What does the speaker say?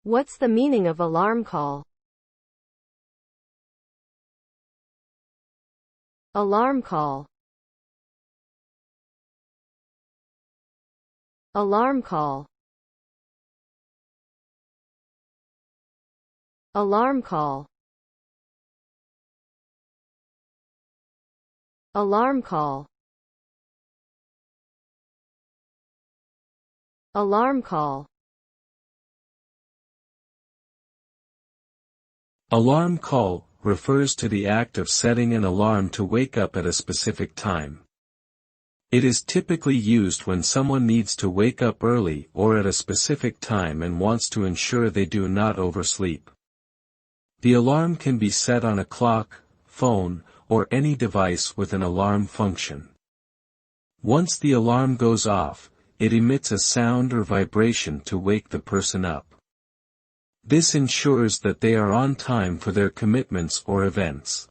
What's the meaning of alarm call? Alarm call. Alarm call. Alarm call. Alarm call. Alarm call. Alarm call refers to the act of setting an alarm to wake up at a specific time. It is typically used when someone needs to wake up early or at a specific time and wants to ensure they do not oversleep. The alarm can be set on a clock, phone, or any device with an alarm function. Once the alarm goes off, it emits a sound or vibration to wake the person up. This ensures that they are on time for their commitments or events.